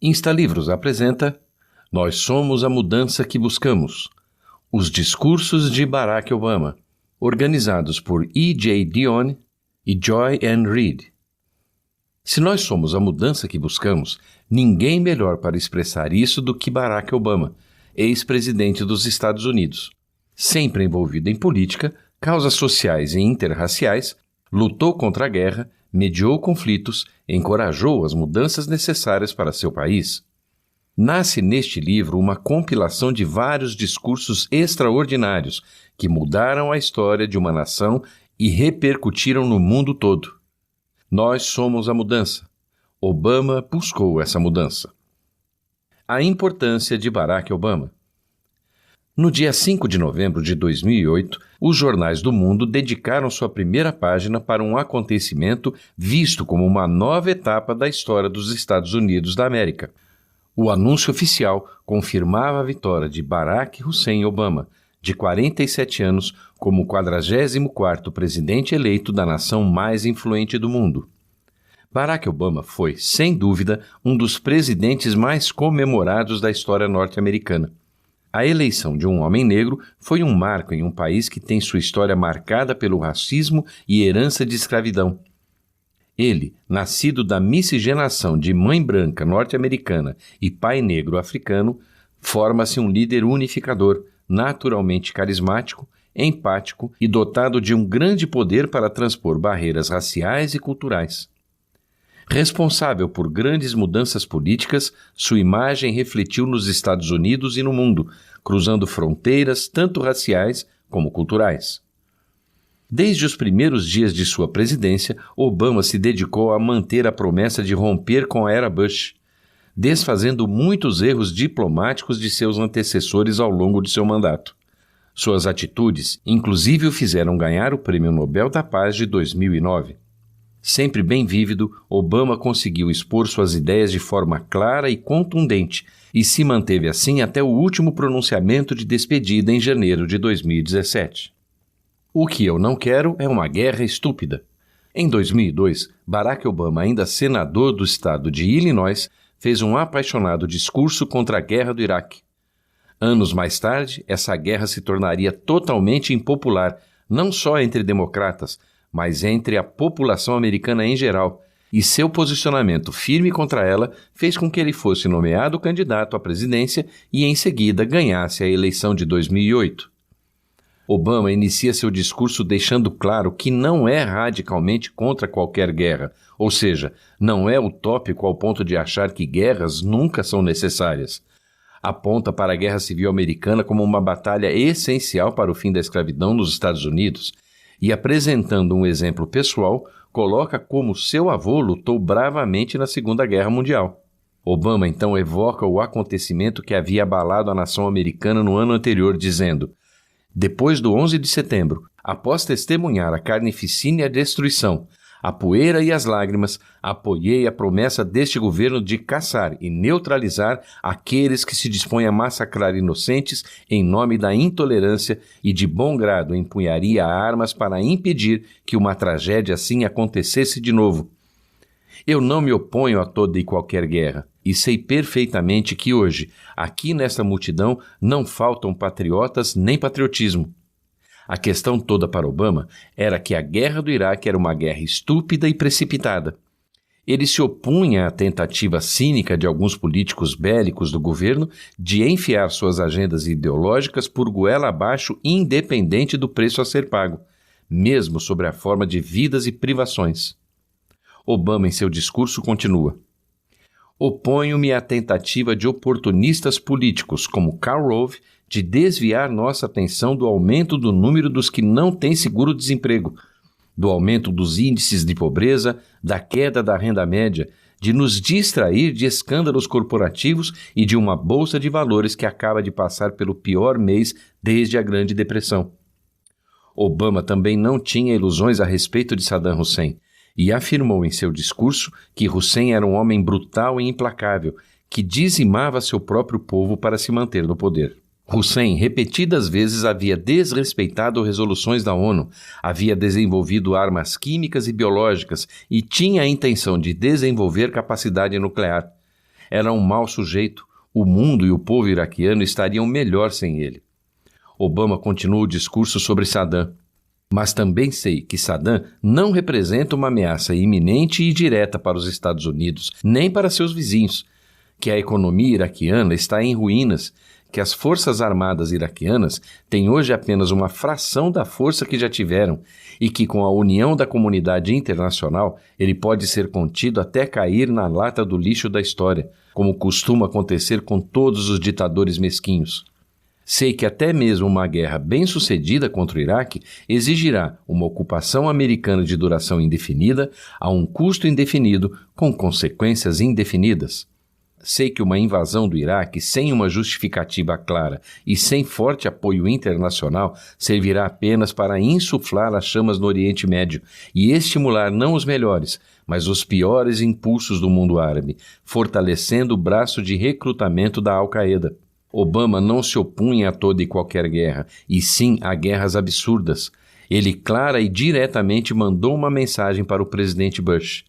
Instalivros apresenta Nós Somos a Mudança que Buscamos. Os discursos de Barack Obama, organizados por E.J. Dionne e Joy Ann Reid. Se nós somos a mudança que buscamos, ninguém melhor para expressar isso do que Barack Obama, ex-presidente dos Estados Unidos. Sempre envolvido em política, causas sociais e interraciais, lutou contra a guerra, mediou conflitos, encorajou as mudanças necessárias para seu país. Nasce neste livro uma compilação de vários discursos extraordinários que mudaram a história de uma nação e repercutiram no mundo todo. Nós somos a mudança. Obama buscou essa mudança. A importância de Barack Obama. No dia 5 de novembro de 2008, os jornais do mundo dedicaram sua primeira página para um acontecimento visto como uma nova etapa da história dos Estados Unidos da América. O anúncio oficial confirmava a vitória de Barack Hussein Obama, de 47 anos, como o 44º presidente eleito da nação mais influente do mundo. Barack Obama foi, sem dúvida, um dos presidentes mais comemorados da história norte-americana. A eleição de um homem negro foi um marco em um país que tem sua história marcada pelo racismo e herança de escravidão. Ele, nascido da miscigenação de mãe branca norte-americana e pai negro africano, forma-se um líder unificador, naturalmente carismático, empático e dotado de um grande poder para transpor barreiras raciais e culturais. Responsável por grandes mudanças políticas, sua imagem refletiu nos Estados Unidos e no mundo, cruzando fronteiras tanto raciais como culturais. Desde os primeiros dias de sua presidência, Obama se dedicou a manter a promessa de romper com a era Bush, desfazendo muitos erros diplomáticos de seus antecessores ao longo de seu mandato. Suas atitudes, inclusive, o fizeram ganhar o Prêmio Nobel da Paz de 2009. Sempre bem vívido, Obama conseguiu expor suas ideias de forma clara e contundente e se manteve assim até o último pronunciamento de despedida em janeiro de 2017. O que eu não quero é uma guerra estúpida. Em 2002, Barack Obama, ainda senador do estado de Illinois, fez um apaixonado discurso contra a guerra do Iraque. Anos mais tarde, essa guerra se tornaria totalmente impopular, não só entre democratas, mas entre a população americana em geral, e seu posicionamento firme contra ela fez com que ele fosse nomeado candidato à presidência e, em seguida, ganhasse a eleição de 2008. Obama inicia seu discurso deixando claro que não é radicalmente contra qualquer guerra, ou seja, não é utópico ao ponto de achar que guerras nunca são necessárias. Aponta para a Guerra Civil Americana como uma batalha essencial para o fim da escravidão nos Estados Unidos, e apresentando um exemplo pessoal, coloca como seu avô lutou bravamente na Segunda Guerra Mundial. Obama então evoca o acontecimento que havia abalado a nação americana no ano anterior, dizendo: depois do 11 de setembro, após testemunhar a carnificina e a destruição, a poeira e as lágrimas, apoiei a promessa deste governo de caçar e neutralizar aqueles que se dispõem a massacrar inocentes em nome da intolerância e de bom grado empunharia armas para impedir que uma tragédia assim acontecesse de novo. Eu não me oponho a toda e qualquer guerra, e sei perfeitamente que hoje, aqui nesta multidão, não faltam patriotas nem patriotismo. A questão toda para Obama era que a guerra do Iraque era uma guerra estúpida e precipitada. Ele se opunha à tentativa cínica de alguns políticos bélicos do governo de enfiar suas agendas ideológicas por goela abaixo, independente do preço a ser pago, mesmo sobre a forma de vidas e privações. Obama, em seu discurso, continua: oponho-me à tentativa de oportunistas políticos como Karl Rove de desviar nossa atenção do aumento do número dos que não têm seguro-desemprego, do aumento dos índices de pobreza, da queda da renda média, de nos distrair de escândalos corporativos e de uma bolsa de valores que acaba de passar pelo pior mês desde a Grande Depressão. Obama também não tinha ilusões a respeito de Saddam Hussein e afirmou em seu discurso que Hussein era um homem brutal e implacável, que dizimava seu próprio povo para se manter no poder. Hussein repetidas vezes havia desrespeitado resoluções da ONU, havia desenvolvido armas químicas e biológicas e tinha a intenção de desenvolver capacidade nuclear. era um mau sujeito. O mundo e o povo iraquiano estariam melhor sem ele. Obama continuou o discurso sobre Saddam. Mas também sei que Saddam não representa uma ameaça iminente e direta para os Estados Unidos, nem para seus vizinhos, que a economia iraquiana está em ruínas, que as forças armadas iraquianas têm hoje apenas uma fração da força que já tiveram e que, com a união da comunidade internacional, ele pode ser contido até cair na lata do lixo da história, como costuma acontecer com todos os ditadores mesquinhos. Sei que até mesmo uma guerra bem-sucedida contra o Iraque exigirá uma ocupação americana de duração indefinida a um custo indefinido com consequências indefinidas. Sei que uma invasão do Iraque sem uma justificativa clara e sem forte apoio internacional servirá apenas para insuflar as chamas no Oriente Médio e estimular não os melhores, mas os piores impulsos do mundo árabe, fortalecendo o braço de recrutamento da Al-Qaeda. Obama não se opunha a toda e qualquer guerra, e sim a guerras absurdas. Ele clara e diretamente mandou uma mensagem para o presidente Bush.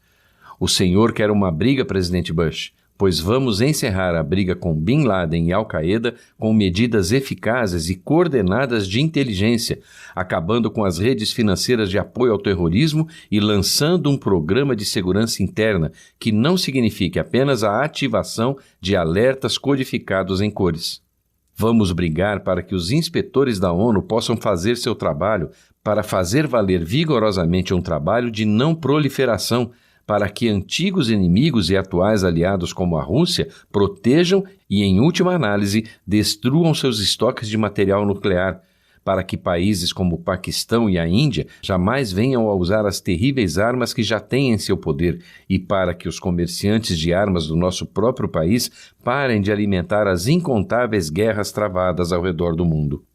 O senhor quer uma briga, presidente Bush, pois vamos encerrar a briga com Bin Laden e Al-Qaeda com medidas eficazes e coordenadas de inteligência, acabando com as redes financeiras de apoio ao terrorismo e lançando um programa de segurança interna que não signifique apenas a ativação de alertas codificados em cores. Vamos brigar para que os inspetores da ONU possam fazer seu trabalho para fazer valer vigorosamente um trabalho de não proliferação, para que antigos inimigos e atuais aliados como a Rússia protejam e, em última análise, destruam seus estoques de material nuclear, para que países como o Paquistão e a Índia jamais venham a usar as terríveis armas que já têm em seu poder e para que os comerciantes de armas do nosso próprio país parem de alimentar as incontáveis guerras travadas ao redor do mundo.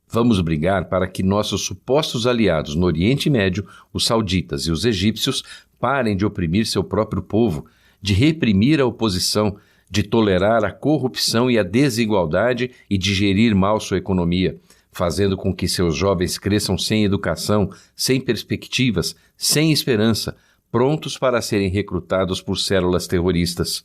Vamos brigar para que nossos supostos aliados no Oriente Médio, os sauditas e os egípcios, parem de oprimir seu próprio povo, de reprimir a oposição, de tolerar a corrupção e a desigualdade e de gerir mal sua economia, fazendo com que seus jovens cresçam sem educação, sem perspectivas, sem esperança, prontos para serem recrutados por células terroristas.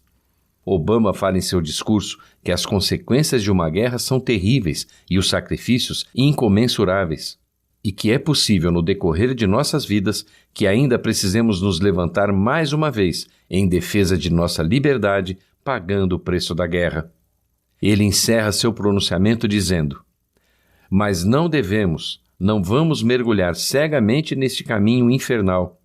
Obama fala em seu discurso que as consequências de uma guerra são terríveis e os sacrifícios incomensuráveis, e que é possível no decorrer de nossas vidas que ainda precisemos nos levantar mais uma vez em defesa de nossa liberdade, pagando o preço da guerra. Ele encerra seu pronunciamento dizendo: mas não vamos mergulhar cegamente neste caminho infernal.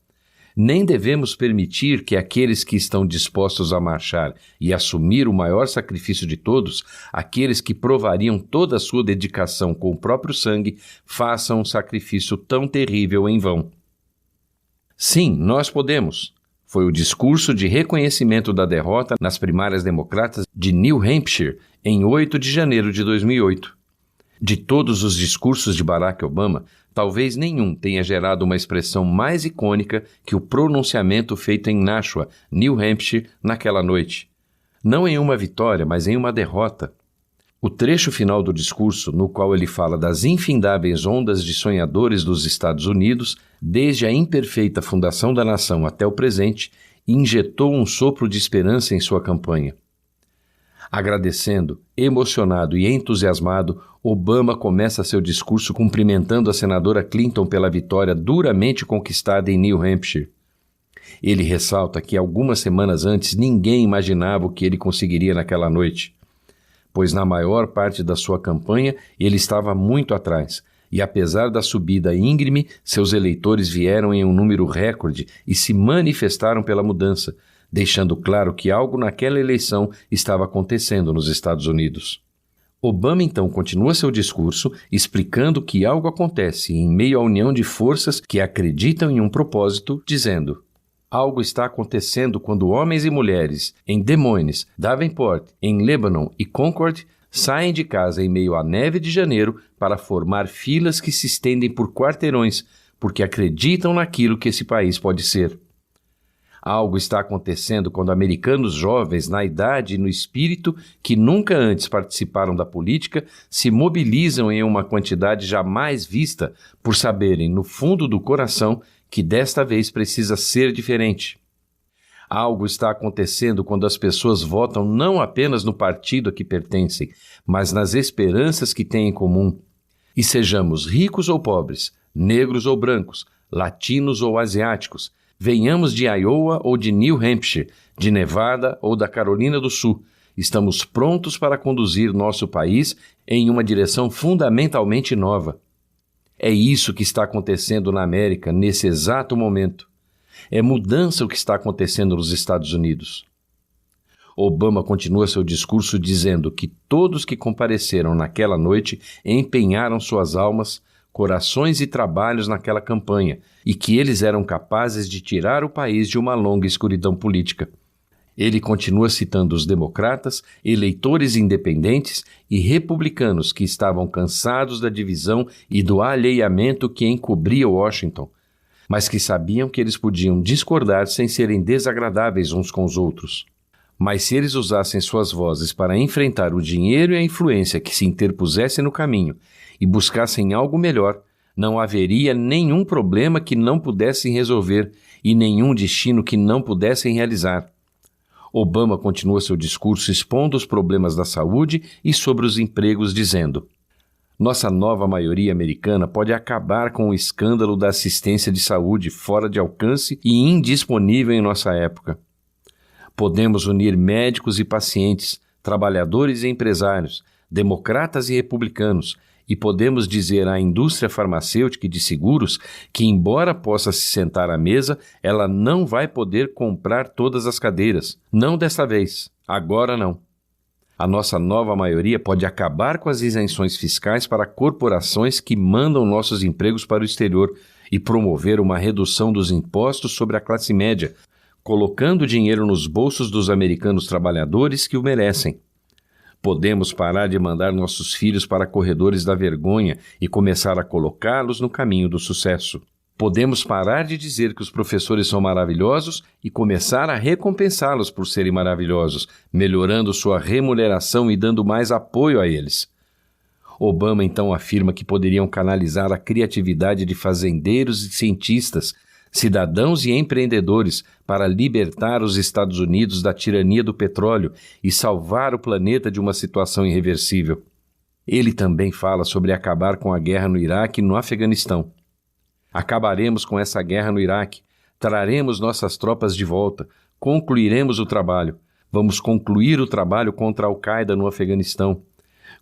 Nem devemos permitir que aqueles que estão dispostos a marchar e assumir o maior sacrifício de todos, aqueles que provariam toda a sua dedicação com o próprio sangue, façam um sacrifício tão terrível em vão. Sim, nós podemos. Foi o discurso de reconhecimento da derrota nas primárias democratas de New Hampshire, em 8 de janeiro de 2008. De todos os discursos de Barack Obama, talvez nenhum tenha gerado uma expressão mais icônica que o pronunciamento feito em Nashua, New Hampshire, naquela noite. Não em uma vitória, mas em uma derrota. O trecho final do discurso, no qual ele fala das infindáveis ondas de sonhadores dos Estados Unidos, desde a imperfeita fundação da nação até o presente, injetou um sopro de esperança em sua campanha. Agradecendo, emocionado e entusiasmado, Obama começa seu discurso cumprimentando a senadora Clinton pela vitória duramente conquistada em New Hampshire. Ele ressalta que algumas semanas antes ninguém imaginava o que ele conseguiria naquela noite, pois na maior parte da sua campanha ele estava muito atrás, e apesar da subida íngreme, seus eleitores vieram em um número recorde e se manifestaram pela mudança, deixando claro que algo naquela eleição estava acontecendo nos Estados Unidos. Obama então continua seu discurso explicando que algo acontece em meio à união de forças que acreditam em um propósito, dizendo: algo está acontecendo quando homens e mulheres em Des Moines, Davenport, em Lebanon e Concord saem de casa em meio à neve de janeiro para formar filas que se estendem por quarteirões, porque acreditam naquilo que esse país pode ser. Algo está acontecendo quando americanos jovens, na idade e no espírito, que nunca antes participaram da política, se mobilizam em uma quantidade jamais vista por saberem, no fundo do coração, que desta vez precisa ser diferente. Algo está acontecendo quando as pessoas votam não apenas no partido a que pertencem, mas nas esperanças que têm em comum. E sejamos ricos ou pobres, negros ou brancos, latinos ou asiáticos, venhamos de Iowa ou de New Hampshire, de Nevada ou da Carolina do Sul, estamos prontos para conduzir nosso país em uma direção fundamentalmente nova. É isso que está acontecendo na América nesse exato momento. É mudança o que está acontecendo nos Estados Unidos. Obama continua seu discurso dizendo que todos que compareceram naquela noite empenharam suas almas, corações e trabalhos naquela campanha e que eles eram capazes de tirar o país de uma longa escuridão política. Ele continua citando os democratas, eleitores independentes e republicanos que estavam cansados da divisão e do alheamento que encobria Washington, mas que sabiam que eles podiam discordar sem serem desagradáveis uns com os outros. Mas se eles usassem suas vozes para enfrentar o dinheiro e a influência que se interpusessem no caminho e buscassem algo melhor, não haveria nenhum problema que não pudessem resolver e nenhum destino que não pudessem realizar. Obama continua seu discurso expondo os problemas da saúde e sobre os empregos, dizendo: nossa nova maioria americana pode acabar com o escândalo da assistência de saúde fora de alcance e indisponível em nossa época. Podemos unir médicos e pacientes, trabalhadores e empresários, democratas e republicanos, e podemos dizer à indústria farmacêutica e de seguros que, embora possa se sentar à mesa, ela não vai poder comprar todas as cadeiras. Não desta vez. Agora não. A nossa nova maioria pode acabar com as isenções fiscais para corporações que mandam nossos empregos para o exterior e promover uma redução dos impostos sobre a classe média, colocando dinheiro nos bolsos dos americanos trabalhadores que o merecem. Podemos parar de mandar nossos filhos para corredores da vergonha e começar a colocá-los no caminho do sucesso. Podemos parar de dizer que os professores são maravilhosos e começar a recompensá-los por serem maravilhosos, melhorando sua remuneração e dando mais apoio a eles. Obama então afirma que poderiam canalizar a criatividade de fazendeiros e cientistas, cidadãos e empreendedores para libertar os Estados Unidos da tirania do petróleo e salvar o planeta de uma situação irreversível. Ele também fala sobre acabar com a guerra no Iraque e no Afeganistão. Acabaremos com essa guerra no Iraque, traremos nossas tropas de volta, concluiremos o trabalho, vamos concluir o trabalho contra a Al-Qaeda no Afeganistão,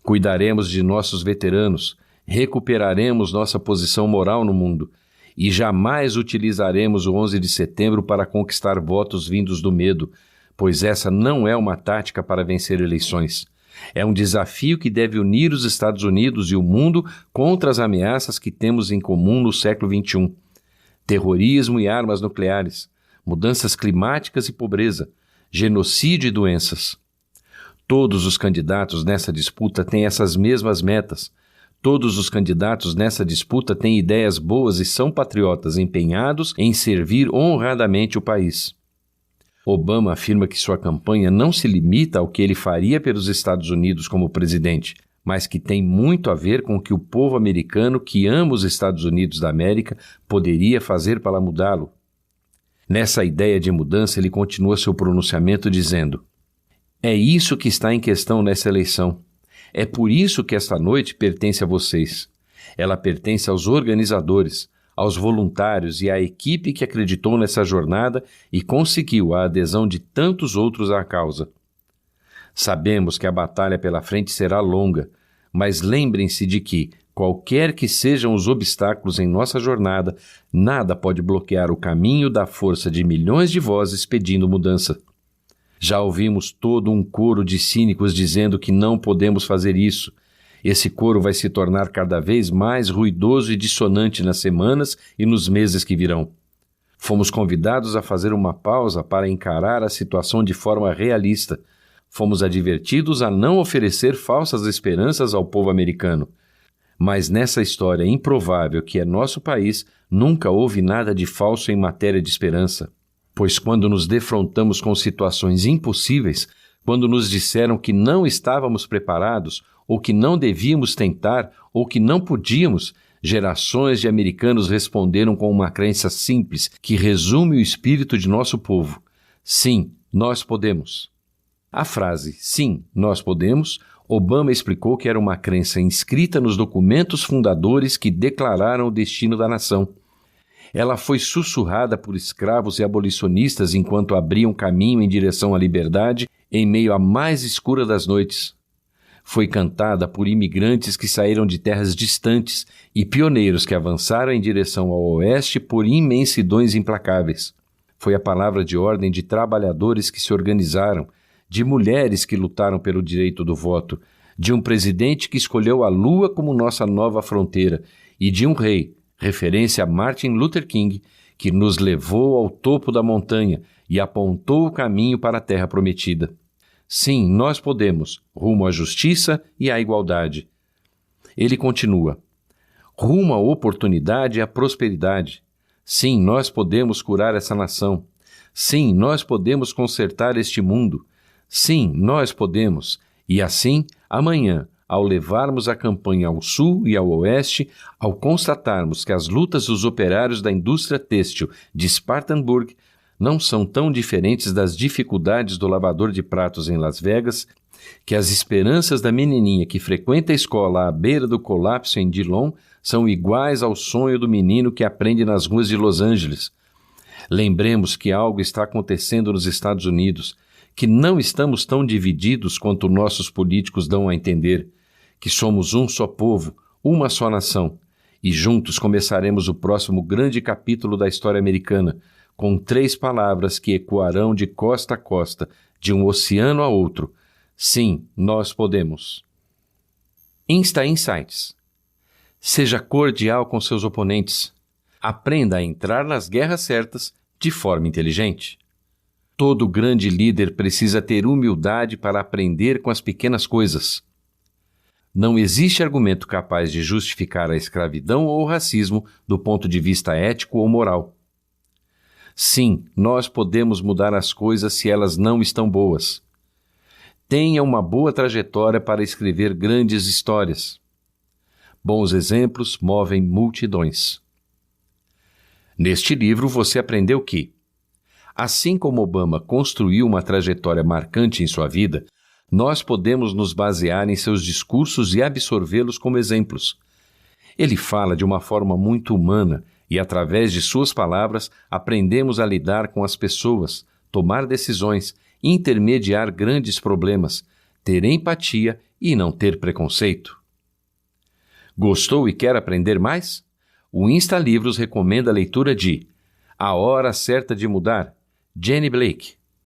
cuidaremos de nossos veteranos, recuperaremos nossa posição moral no mundo, e jamais utilizaremos o 11 de setembro para conquistar votos vindos do medo, pois essa não é uma tática para vencer eleições. É um desafio que deve unir os Estados Unidos e o mundo contra as ameaças que temos em comum no século XXI. Terrorismo e armas nucleares, mudanças climáticas e pobreza, genocídio e doenças. Todos os candidatos nessa disputa têm essas mesmas metas. Todos os candidatos nessa disputa têm ideias boas e são patriotas empenhados em servir honradamente o país. Obama afirma que sua campanha não se limita ao que ele faria pelos Estados Unidos como presidente, mas que tem muito a ver com o que o povo americano que ama os Estados Unidos da América poderia fazer para mudá-lo. Nessa ideia de mudança, ele continua seu pronunciamento dizendo: é isso que está em questão nessa eleição. É por isso que esta noite pertence a vocês. Ela pertence aos organizadores, aos voluntários e à equipe que acreditou nessa jornada e conseguiu a adesão de tantos outros à causa. Sabemos que a batalha pela frente será longa, mas lembrem-se de que, qualquer que sejam os obstáculos em nossa jornada, nada pode bloquear o caminho da força de milhões de vozes pedindo mudança. Já ouvimos todo um coro de cínicos dizendo que não podemos fazer isso. Esse coro vai se tornar cada vez mais ruidoso e dissonante nas semanas e nos meses que virão. Fomos convidados a fazer uma pausa para encarar a situação de forma realista. Fomos advertidos a não oferecer falsas esperanças ao povo americano. Mas nessa história improvável que é nosso país, nunca houve nada de falso em matéria de esperança. Pois quando nos defrontamos com situações impossíveis, quando nos disseram que não estávamos preparados, ou que não devíamos tentar, ou que não podíamos, gerações de americanos responderam com uma crença simples que resume o espírito de nosso povo: Sim, nós podemos. A frase "Sim, nós podemos", Obama explicou que era uma crença inscrita nos documentos fundadores que declararam o destino da nação. Ela foi sussurrada por escravos e abolicionistas enquanto abriam caminho em direção à liberdade em meio à mais escura das noites. Foi cantada por imigrantes que saíram de terras distantes e pioneiros que avançaram em direção ao oeste por imensidões implacáveis. Foi a palavra de ordem de trabalhadores que se organizaram, de mulheres que lutaram pelo direito do voto, de um presidente que escolheu a lua como nossa nova fronteira e de um rei, referência a Martin Luther King, que nos levou ao topo da montanha e apontou o caminho para a terra prometida. Sim, nós podemos, rumo à justiça e à igualdade. Ele continua, rumo à oportunidade e à prosperidade. Sim, nós podemos curar essa nação. Sim, nós podemos consertar este mundo. Sim, nós podemos. E assim, amanhã, ao levarmos a campanha ao sul e ao oeste, ao constatarmos que as lutas dos operários da indústria têxtil de Spartanburg não são tão diferentes das dificuldades do lavador de pratos em Las Vegas, que as esperanças da menininha que frequenta a escola à beira do colapso em Dillon são iguais ao sonho do menino que aprende nas ruas de Los Angeles. Lembremos que algo está acontecendo nos Estados Unidos, que não estamos tão divididos quanto nossos políticos dão a entender, que somos um só povo, uma só nação, e juntos começaremos o próximo grande capítulo da história americana, com 3 palavras que ecoarão de costa a costa, de um oceano a outro. Sim, nós podemos. Insta Insights. Seja cordial com seus oponentes. Aprenda a entrar nas guerras certas de forma inteligente. Todo grande líder precisa ter humildade para aprender com as pequenas coisas. Não existe argumento capaz de justificar a escravidão ou o racismo do ponto de vista ético ou moral. Sim, nós podemos mudar as coisas se elas não estão boas. Tenha uma boa trajetória para escrever grandes histórias. Bons exemplos movem multidões. Neste livro você aprendeu que, assim como Obama construiu uma trajetória marcante em sua vida, nós podemos nos basear em seus discursos e absorvê-los como exemplos. Ele fala de uma forma muito humana e, através de suas palavras, aprendemos a lidar com as pessoas, tomar decisões, intermediar grandes problemas, ter empatia e não ter preconceito. Gostou e quer aprender mais? O Insta Livros recomenda a leitura de A Hora Certa de Mudar, Jenny Blake.